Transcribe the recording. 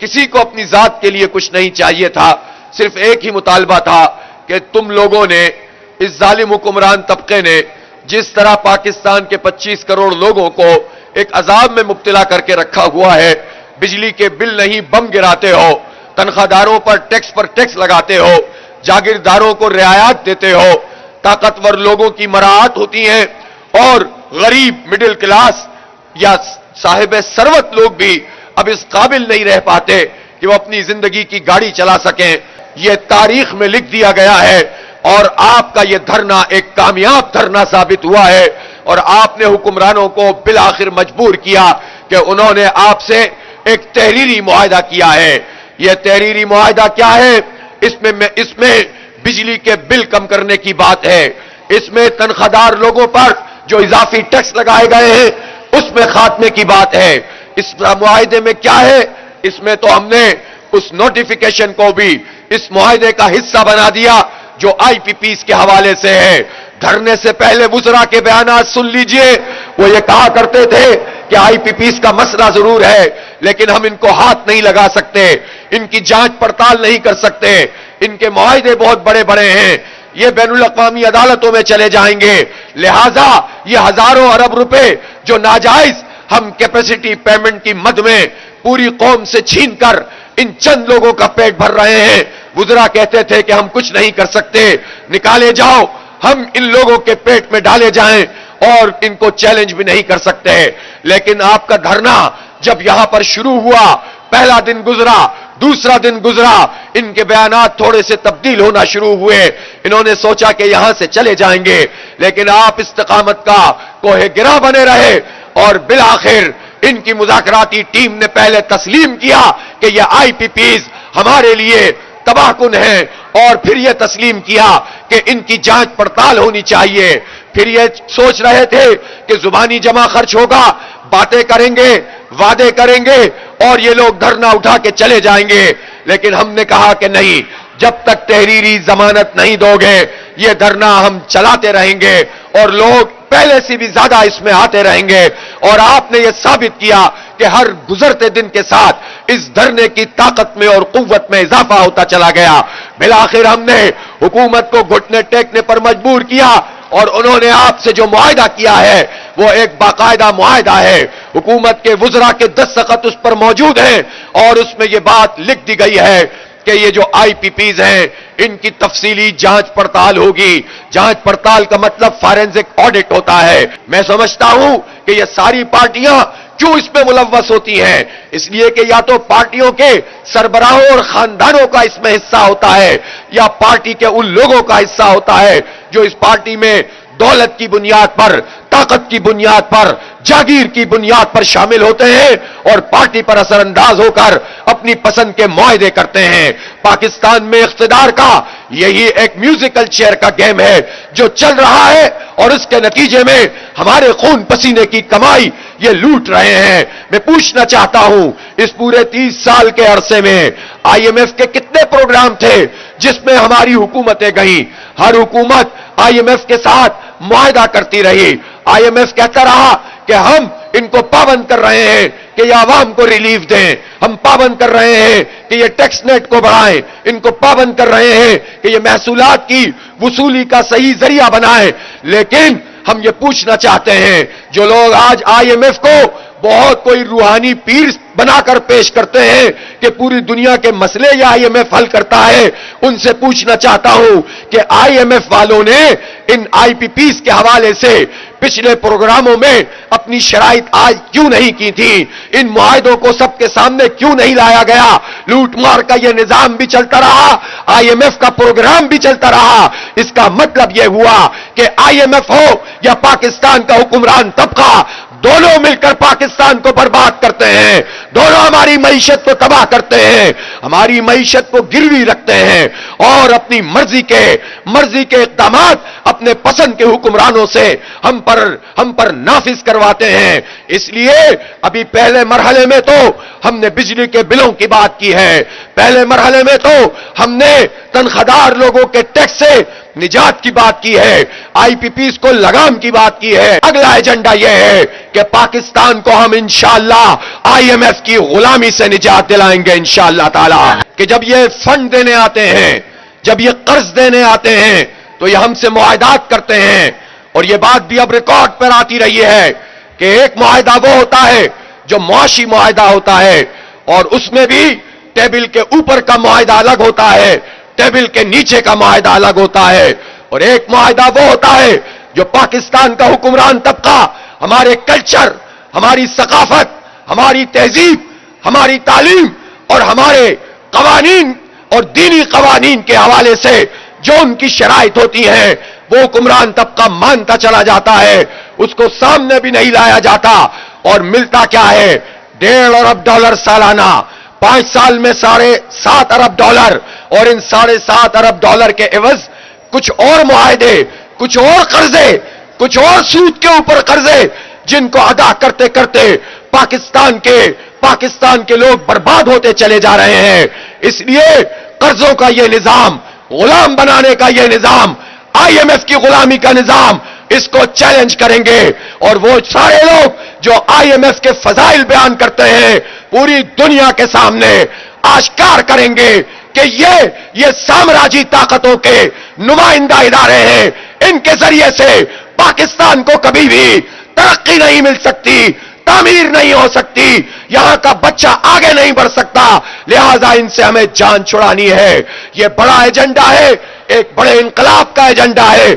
کسی کو اپنی ذات کے لیے کچھ نہیں چاہیے تھا، صرف ایک ہی مطالبہ تھا کہ تم لوگوں نے، اس ظالم حکمران طبقے نے جس طرح پاکستان کے 25 کروڑ لوگوں کو ایک عذاب میں مبتلا کر کے رکھا ہوا ہے، بجلی کے بل نہیں بم گراتے ہو، تنخواہ داروں پر ٹیکس لگاتے ہو، جاگیرداروں کو رعایت دیتے ہو، طاقتور لوگوں کی مراعات ہوتی ہیں اور غریب مڈل کلاس یا صاحب ثروت لوگ بھی اب اس قابل نہیں رہ پاتے کہ وہ اپنی زندگی کی گاڑی چلا سکیں، یہ تاریخ میں لکھ دیا گیا ہے اور آپ کا یہ دھرنا ایک کامیاب دھرنا ثابت ہوا ہے اور آپ نے حکمرانوں کو بالآخر مجبور کیا کہ انہوں نے آپ سے ایک تحریری معاہدہ کیا ہے۔ یہ تحریری معاہدہ کیا ہے؟ اس میں بجلی کے بل کم کرنے کی بات ہے، اس میں تنخواہ دار لوگوں پر جو اضافی ٹیکس لگائے گئے ہیں اس میں خاتمے کی بات ہے۔ اس معاہدے میں کیا ہے؟ اس میں تو ہم نے اس نوٹیفیکیشن کو بھی اس معاہدے کا حصہ بنا دیا جو آئی پی پیز کے حوالے سے ہے۔ دھرنے سے پہلے وزراء کے بیانات سن لیجئے، وہ یہ کہا کرتے تھے کہ آئی پی پیز کا مسئلہ ضرور ہے لیکن ہم ان کو ہاتھ نہیں لگا سکتے، ان کی جانچ پڑتال نہیں کر سکتے، ان کے معاہدے بہت بڑے بڑے ہیں، یہ بین الاقوامی عدالتوں میں چلے جائیں گے، لہذا یہ ہزاروں ارب روپے جو ناجائز ہم کیپیسٹی پیمنٹ کی مد میں پوری قوم سے چھین کر ان چند لوگوں کا پیٹ بھر رہے ہیں، وزراء کہتے تھے کہ ہم کچھ نہیں کر سکتے، نکالے جاؤ، ہم ان لوگوں کے پیٹ میں ڈالے جائیں اور ان کو چیلنج بھی نہیں کر سکتے۔ لیکن آپ کا دھرنا جب یہاں پر شروع ہوا، پہلا دن گزرا، دوسرا دن گزرا، ان کے بیانات تھوڑے سے تبدیل ہونا شروع ہوئے، انہوں نے سوچا کہ یہاں سے چلے جائیں گے، لیکن آپ استقامت کا کوہ گرہ بنے رہے اور بالآخر ان کی مذاکراتی ٹیم نے پہلے تسلیم کیا کہ یہ آئی پی پیز ہمارے لیے تباہ کن ہے اور پھر یہ تسلیم کیا کہ ان کی جانچ پڑتال ہونی چاہیے، پھر یہ سوچ رہے تھے کہ زبانی جمع خرچ ہوگا، باتیں کریں گے، وعدے کریں گے اور یہ لوگ دھرنا اٹھا کے چلے جائیں گے، لیکن ہم نے کہا کہ نہیں، جب تک تحریری ضمانت نہیں دو گے یہ دھرنا ہم چلاتے رہیں گے اور لوگ پہلے سے بھی زیادہ اس میں آتے رہیں گے، اور آپ نے یہ ثابت کیا کہ ہر گزرتے دن کے ساتھ اس دھرنے کی طاقت میں اور قوت میں اضافہ ہوتا چلا گیا۔ بالآخر ہم نے حکومت کو گھٹنے ٹیکنے پر مجبور کیا اور انہوں نے آپ سے جو معاہدہ کیا ہے وہ ایک باقاعدہ معاہدہ ہے، حکومت کے وزراء کے دستخط اس پر موجود ہیں اور اس میں یہ بات لکھ دی گئی ہے کہ یہ جو آئی پی پیز ہیں ان کی تفصیلی جانچ پڑتال ہوگی۔ جانچ پڑتال کا مطلب فارنزک آڈٹ ہوتا ہے۔ میں سمجھتا ہوں کہ یہ ساری پارٹیاں کیوں اس میں ملوث ہوتی ہیں، اس لیے کہ یا تو پارٹیوں کے سربراہوں اور خاندانوں کا اس میں حصہ ہوتا ہے یا پارٹی کے ان لوگوں کا حصہ ہوتا ہے جو اس پارٹی میں دولت کی بنیاد پر، طاقت کی بنیاد پر، جاگیر کی بنیاد پر شامل ہوتے ہیں اور پارٹی پر اثر انداز ہو کر اپنی پسند کے معاہدے کرتے ہیں۔ پاکستان میں اقتدار کا یہی ایک میوزیکل چیئر کا گیم ہے جو چل رہا ہے اور اس کے نتیجے میں ہمارے خون پسینے کی کمائی یہ لوٹ رہے ہیں۔ میں پوچھنا چاہتا ہوں اس پورے 30 سال کے عرصے میں آئی ایم ایف کے کتنے پروگرام تھے جس میں ہماری حکومتیں گئیں؟ ہر حکومت آئی ایم ایف کے ساتھ معاہدہ کرتی رہی، آئی ایم ایف کہتا رہا کہ ہم ان کو پابند کر رہے ہیں کہ یہ عوام کو ریلیف دیں، ہم پابند کر رہے ہیں کہ یہ ٹیکس نیٹ کو بڑھائیں، ان کو پابند کر رہے ہیں کہ یہ محصولات کی وصولی کا صحیح ذریعہ بنائیں، لیکن ہم یہ پوچھنا چاہتے ہیں جو لوگ آج آئی ایم ایف کو بہت کوئی روحانی پیر بنا کر پیش کرتے ہیں کہ پوری دنیا کے مسئلے یہ آئی ایم ایف حل کرتا ہے، ان سے پوچھنا چاہتا ہوں کہ آئی ایم ایف والوں نے ان آئی پی پیز کے حوالے سے پچھلے پروگراموں میں اپنی شرائط آج کیوں نہیں کی تھی؟ ان معاہدوں کو سب کے سامنے کیوں نہیں لایا گیا؟ لوٹ مار کا یہ نظام بھی چلتا رہا، آئی ایم ایف کا پروگرام بھی چلتا رہا، اس کا مطلب یہ ہوا کہ آئی ایم ایف ہو یا پاکستان کا حکمران طبقہ، دونوں مل کر پاکستان کو برباد کرتے ہیں، دونوں ہماری معیشت کو تباہ کرتے ہیں، ہماری معیشت کو گروی رکھتے ہیں اور اپنی مرضی کے اقدامات اپنے پسند کے حکمرانوں سے ہم پر نافذ کرواتے ہیں۔ اس لیے ابھی پہلے مرحلے میں تو ہم نے بجلی کے بلوں کی بات کی ہے، پہلے مرحلے میں تو ہم نے تنخواہ لوگوں کے ٹیکس سے نجات کی بات کی ہے، آئی پی پیز کو لگام کی بات کی ہے۔ اگلا ایجنڈا یہ ہے کہ پاکستان کو ہم انشاءاللہ IMF کی غلامی سے نجات دلائیں گے انشاءاللہ تعالی. کہ جب یہ فنڈ دینے آتے ہیں، جب یہ قرض دینے آتے ہیں تو یہ ہم سے معاہدات کرتے ہیں، اور یہ بات بھی اب ریکارڈ پر آتی رہی ہے کہ ایک معاہدہ وہ ہوتا ہے جو معاشی معاہدہ ہوتا ہے، اور اس میں بھی ٹیبل کے اوپر کا معاہدہ الگ ہوتا ہے، ٹیبل کے نیچے کا معاہدہ الگ ہوتا ہے، اور ایک معاہدہ وہ ہوتا ہے جو پاکستان کا حکمران طبقہ ہمارے کلچر، ہماری ثقافت، ہماری تہذیب، ہماری تعلیم اور ہمارے قوانین اور دینی قوانین کے حوالے سے جو ان کی شرائط ہوتی ہیں وہ حکمران طبقہ مانتا چلا جاتا ہے، اس کو سامنے بھی نہیں لایا جاتا، اور ملتا کیا ہے؟ $1.5 ارب سالانہ، 5 سال میں $7.5 ارب، اور ان $7.5 ارب کے عوض کچھ اور معاہدے، کچھ اور قرضے، کچھ اور سود کے اوپر قرضے، جن کو ادا کرتے کرتے پاکستان کے لوگ برباد ہوتے چلے جا رہے ہیں. اس لیے قرضوں کا یہ نظام، غلام بنانے کا یہ نظام، IMF کی غلامی کا نظام، اس کو چیلنج کریں گے، اور وہ سارے لوگ جو IMF کے فضائل بیان کرتے ہیں پوری دنیا کے سامنے آشکار کریں گے کہ یہ سامراجی طاقتوں کے نمائندہ ادارے ہیں، ان کے ذریعے سے پاکستان کو کبھی بھی ترقی نہیں مل سکتی، تعمیر نہیں ہو سکتی، یہاں کا بچہ آگے نہیں بڑھ سکتا، لہذا ان سے ہمیں جان چھڑانی ہے. یہ بڑا ایجنڈا ہے، ایک بڑے انقلاب کا ایجنڈا ہے.